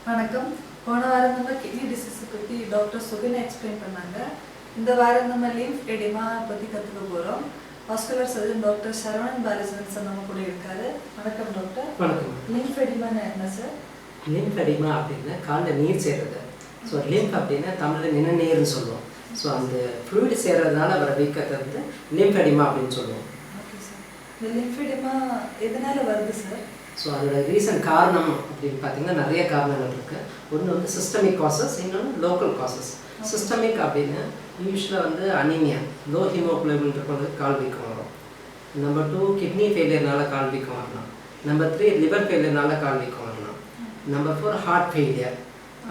வணக்கம். போன வாரம் நம்ம கிட்னி டிசீஸை பற்றி டாக்டர் சுகினா எக்ஸ்பிளைன் பண்ணாங்க. இந்த வாரம் நம்ம லிம்ஃப் எடிமா பற்றி கற்றுக்க போகிறோம். Vascular surgeon doctor Saravanan Balasan sir நம்ம கூட இருக்காரு. வணக்கம் டாக்டர். வணக்கம். லிம்ஃப் எடிமான்னு என்ன சார்? லிம்ஃப் எடிமா அப்படின்னா காலில் நீர் சேர்றது. ஸோ லிம்ஃப் அப்படின்னா தமிழில் நிணநீர்னு சொல்லுவோம். ஸோ அந்த ஃப்ளூயிட் சேர்றதுனால வர வீக்கத்தை வந்து லிம்ஃப் எடிமா அப்படின்னு சொல்லுவோம். Okay sir. இந்த லிம்ஃப் எடிமா எதனால் வருது சார்? ஸோ அதோட ரீசன் காரணம் அப்படின்னு பார்த்தீங்கன்னா நிறைய காரணங்கள் இருக்குது. ஒன்று வந்து சிஸ்டமிக் காசஸ், இன்னொன்று லோக்கல் காசஸ். சிஸ்டமிக் அப்படின்னா யூஸ்வலாக வந்து அனீமியா, லோ ஹீமோகுளோபின் இருக்கிறவங்களுக்கு கால் வீக்கம் வரும். நம்பர் 2 கிட்னி ஃபெயிலியர்னால கால் வீக்கம் வரலாம். நம்பர் 3 லிவர் ஃபெயிலியர்னால கால் வீக்கம் வரலாம். Number 4 heart failure.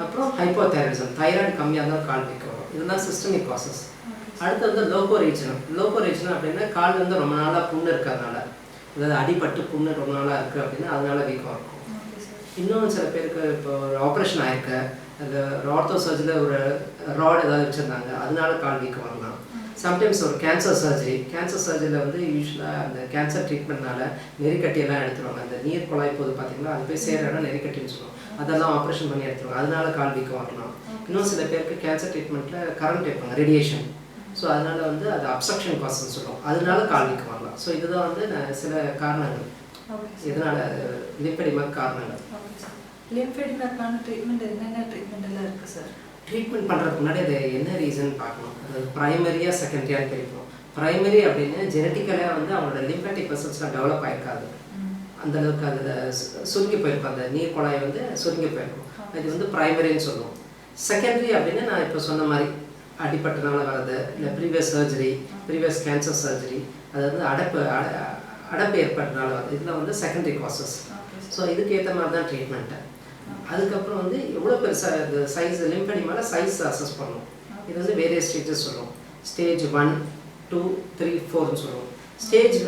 அப்புறம் ஹைப்போதைராய்டிசம், தைராய்டு கம்மியாக தான் கால் வீக்கம் வரும். இதெல்லாம் சிஸ்டமிக் காசஸ். அடுத்து வந்து லோகோ ரீஜனம். லோகோ ரீஜனம் அப்படின்னா கால் வந்து ரொம்ப நாளாக புண்ணு இருக்கிறதுனால, அதாவது அடிபட்டு புண்ணு ரொம்ப நாளாக இருக்குது அப்படின்னா அதனால வீக்கம் இருக்கும். இன்னும் சில பேருக்கு இப்போ ஒரு ஆப்ரேஷன் ஆகிருக்கு, அது ஆர்த்தோ சர்ஜரியில் ஒரு ராட் ஏதாவது வச்சுருந்தாங்க, அதனால கால் வீக்கம் வரலாம். சம்டைம்ஸ் ஒரு கேன்சர் சர்ஜரியில் வந்து யூஸ்வலாக அந்த கேன்சர் ட்ரீட்மெண்ட்னால நெறிக்கட்டியெல்லாம் எடுத்துருவாங்க. அந்த நீர் குழாய் போது பார்த்தீங்கன்னா அது போய் சேர இடம் நெறிக்கட்டின்னு சொல்லுவோம். அதெல்லாம் ஆப்ரேஷன் பண்ணி எடுத்துருவாங்க, அதனால கால் வீக்கம் வரலாம். இன்னும் சில பேருக்கு கேன்சர் ட்ரீட்மெண்ட்டில் கரண்ட் வைப்பாங்க, ரேடியேஷன். ஸோ அதனால வந்து அது அப்சக்ஷன் காசுன்னு சொல்லுவோம், அதனால கால் வீக்கம் வரலாம். ஸோ இதுதான் வந்து சில காரணங்கள், இதனால லிம்ஃப் எடிமாக்கு காரணங்கள். லிம்ஃப் எடிமாக்கான ட்ரீட்மெண்ட் என்னென்ன ட்ரீட்மெண்ட் எல்லாம் இருக்குது சார்? ட்ரீட்மெண்ட் பண்ணுறதுக்கு முன்னாடி அது என்ன ரீசன் பார்க்கணும். அதாவது ப்ரைமரியாக செகண்டரியாக பிரிக்கணும். ப்ரைமரி அப்படின்னா ஜெனட்டிக்கலாக வந்து அவங்களோட லிம்ஃபேட்டிக் வெசல்ஸ்லாம் டெவலப் ஆகிருக்காது, அந்தளவுக்கு அதில் சுருங்கி போயிருக்கும், அந்த நீர் குழாய் வந்து சுருங்கி போயிருக்கும். அது வந்து ப்ரைமரின்னு சொல்லுவோம். செகண்டரி அப்படின்னா நான் இப்போ சொன்ன மாதிரி அடிப்பட்டனால வர்றது, இல்லை ப்ரீவியஸ் கேன்சர் சர்ஜரி, அது வந்து அடைப்பு ஏற்பட்டனால வருது. இதெல்லாம் வந்து செகண்டரி காசஸ். ஸோ இதுக்கு ஏற்ற மாதிரி தான் ட்ரீட்மெண்ட்டு. அதுக்கப்புறம் வந்து எவ்வளோ பெருசாக இந்த சைஸ் லிம்ஃப் எடிமால சைஸ் அசஸ் பண்ணணும். இது வந்து வேரியஸ் ஸ்டேஜஸ் சொல்லுவோம். ஸ்டேஜ் 1, 2, 3, 4ன்னு சொல்லுவோம். ஸ்டேஜ்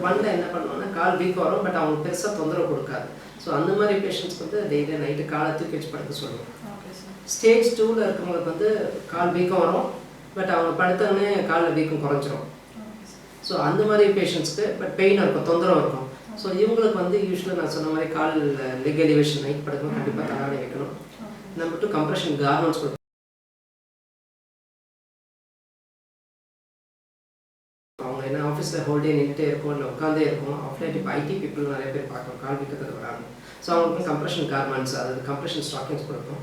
1ல் என்ன பண்ணுவோம்னா கால் வீக் வரும், பட் அவங்களுக்கு பெருசாக தொந்தரவு கொடுக்காது. ஸோ அந்த மாதிரி பேஷண்ட்ஸ்க்கு வந்து டெய்லி நைட்டு காலை தூக்கி வச்சு படுக்க சொல்லுவோம். ஸ்டேஜ் 2ல் இருக்கவங்களுக்கு வந்து கால் வீக்கம் வரும், பட் அவங்க படுத்தோடனே காலில் வீக்கம் குறைஞ்சிரும். ஸோ அந்த மாதிரி பேஷண்ட்ஸ்க்கு பட் பெயின் இருக்கும், தொந்தரவு இருக்கும். ஸோ இவங்களுக்கு வந்து யூஸ்வலாக நான் சொன்ன மாதிரி கால் லெக் எலிவேஷன் நைட் படுக்கணும், கண்டிப்பாக தலாடி வைக்கணும். நம்பர் 2 கம்ப்ரெஷன் கார்மெண்ட்ஸ் கொடுக்கணும். அவங்க என்ன ஆஃபீஸில் ஹோல்டே நின்றுட்டே இருக்கும், இல்லை உட்காந்தே இருக்கும். ஆஃப்லைட் இப்போ ஐடி பீப்புள் நிறைய பேர் பார்க்கணும், கால் வீக்கத்தில் வராங்க. ஸோ அவங்களுக்கு கம்ப்ரெஷன் கார்மெண்ட்ஸ், அதாவது கம்ப்ரெஷன் ஸ்டாக்கிங்ஸ் கொடுக்கும்.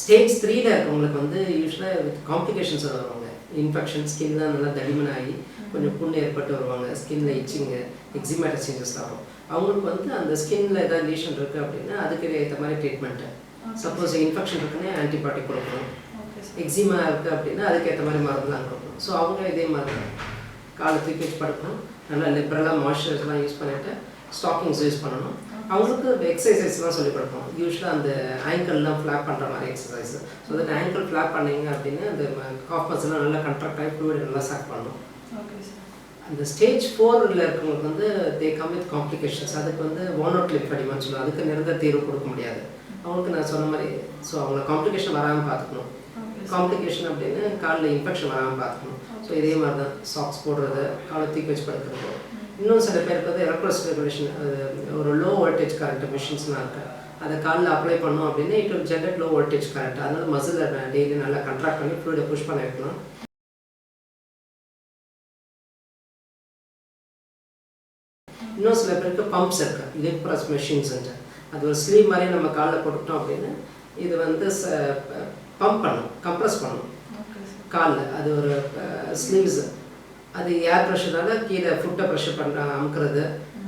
ஸ்டேஜ் 3ல் இருக்கவங்களுக்கு வந்து யூஸ்வலாக வித் காம்ப்ளிகேஷன்ஸ் வருவாங்க. இன்ஃபெக்ஷன், ஸ்கின்லாம் நல்லா தடிமன் ஆகி கொஞ்சம் புண்ணு ஏற்பட்டு வருவாங்க. ஸ்கின்ல இச்சிங்கு, எக்ஸிமேட்டிக் சேஞ்சஸ் ஆகும். அவங்களுக்கு வந்து அந்த ஸ்கின்ல ஏதாவது லீஷன் இருக்குது அப்படின்னா அதுக்கு ஏற்ற மாதிரி ட்ரீட்மெண்ட்டு. சப்போஸ் இன்ஃபெக்ஷன் இருக்குன்னா ஆன்டிபயோட்டிக் கொடுக்கணும். எக்ஸிமா இருக்குது அப்படின்னா அதுக்கேற்ற மாதிரி மருந்துலாம் கொடுக்கணும். ஸோ அவங்க இதே மாதிரி காலை தூக்கி வச்சு படுக்கணும், நல்லா லிபரலாக மாய்ஸ்சரைசர்லாம் யூஸ் பண்ணிவிட்டு ஸ்டாக்கிங்ஸ் யூஸ் பண்ணணும். அவங்களுக்கு எக்ஸசைஸ்லாம் சொல்லிக் கொடுப்போம். யூஸ்வலாக அந்த ஆங்கிள்லாம் ஃப்ளாப் பண்ணுற மாதிரி exercise. So that angle flop பண்ணிங்க அப்படின்னா அந்த காஃப் மசில்லாம் நல்லா கண்ட்ராக்ட் ஆகி ஃப்ளூயிட் நல்லா சாக் பண்ணணும். அந்த ஸ்டேஜ் 4ல் இருக்கவங்களுக்கு வந்து தே கம் வித் காம்ப்ளிகேஷன்ஸ். அதுக்கு வந்து ஒன்-அவுட் லிம்ஃப் எடிமான்னு சொல்லுவோம். அதுக்கு நிரந்தர தீர்வு கொடுக்க முடியாது. அவங்களுக்கு நான் சொன்ன மாதிரி ஸோ அவங்கள காம்ப்ளிகேஷன் வராமல் பார்த்துக்கணும். காம்ப்ளிகேஷன் அப்படின்னு காலில் இன்ஃபெக்ஷன் வராமல் பார்த்துக்கணும். ஸோ இதே மாதிரி தான் சாக்ஸ் போடுறது, காலை தூக்கி வச்சு படுக்கிறது. இன்னும் சில பேருக்கு வந்து எலக்ட்ரோஸ் ரெகுலேஷன், ஒரு லோ வோல்டேஜ் கரண்ட் மிஷின்ஸ்லாம் இருக்குது, அதை காலில் அப்ளை பண்ணோம் அப்படின்னா it will generate low voltage current. அதனால மசில் டெய்லி நல்லா கண்ட்ராக்ட் பண்ணி ஃப்ளூயிடை புஷ் பண்ண வைக்கலாம். இன்னும் சில பேருக்கு பம்ப்ஸ் இருக்குது, லிப் ப்ரெஸ் மெஷின்ஸுன்ட்டு. அது ஒரு ஸ்லீவ் மாதிரி நம்ம காலில் போட்டுட்டோம் அப்படின்னா இது வந்து பம்ப் பண்ணும், கம்ப்ரெஸ் பண்ணும் காலில். அது ஒரு ஸ்லீவ்ஸு, அது ஏர் ப்ரெஷர்னால கீழே ஃபுட்டை ப்ரெஷர் பண்ணுற அமுக்கிறது,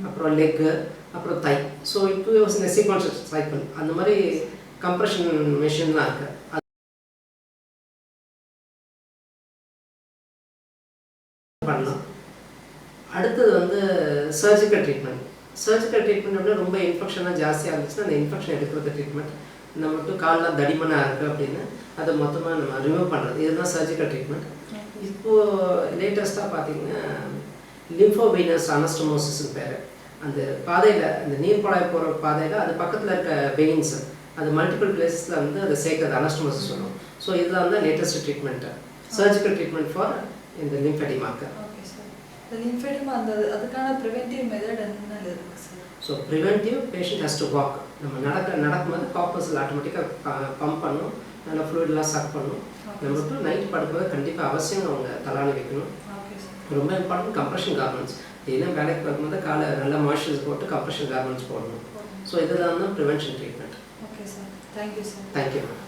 அப்புறம் லெக்கு, அப்புறம் தை. ஸோ இப்போ இந்த சீக்வன்ஸ் சைக்கிள் அந்த மாதிரி கம்ப்ரெஷன் மிஷின்லாம் இருக்குது. அது பண்ணலாம். அடுத்தது வந்து சர்ஜிக்கல் ட்ரீட்மெண்ட். சர்ஜிக்கல் ட்ரீட்மெண்ட் அப்படின்னா ரொம்ப இன்ஃபெக்ஷனாக ஜாஸ்தியாக இருந்துச்சுன்னா அந்த இன்ஃபெக்ஷன் எடுக்கிறது ட்ரீட்மெண்ட். நம்ம மட்டும் காலெலாம் தடிமனாக இருக்குது அப்படின்னு அதை மொத்தமாக நம்ம ரிமூவ் பண்ணுறது, இதுதான் சர்ஜிக்கல் ட்ரீட்மெண்ட். இப்போது லேட்டஸ்ட்டாக பார்த்தீங்கன்னா லிம்ஃபோவீனஸ் அனஸ்டமோசிஸ்னு பேர். அந்த பாதையில், அந்த நீர் குழாய் போகிற பாதையில் அது பக்கத்தில் இருக்க வெயின்ஸ், அது மல்டிபிள் பிளேஸஸில் வந்து அதை சேர்க்குறது அனஸ்டமோசிஸ் சொல்லுவோம். ஸோ இதில் வந்து latest treatment surgical treatment for இந்த லிம்ஃப் எடிமாக்கு. லிம்ஃப் எடிமா அதுக்கான ப்ரிவென்டிவ் மெத்தட் என்னென்ன இருக்குது sir? So preventive patient has to walk. நம்ம நடக்கும்போது காப்பர்ஸில் ஆட்டோமேட்டிக்காக பம்ப் பண்ணும், நல்லா ஃப்ளூயிட்லாம் சக் பண்ணும். நம்பர் 2 நைட் படுக்கும்போது கண்டிப்பாக அவசியம் அவங்க தலானி வைக்கணும். ரொம்ப இம்பார்ட்டன்ட் கம்ப்ரெஷன் கார்மெண்ட்ஸ். இதெல்லாம் வேலைக்கு பார்க்கும்போது காலை நல்லா மாய்ஸ்சரைஸ் போட்டு கம்ப்ரெஷன் கார்மெண்ட்ஸ் போடணும். ஸோ இதெல்லாம் தான் prevention treatment. Okay sir, thank you sir. Thank you ma'am.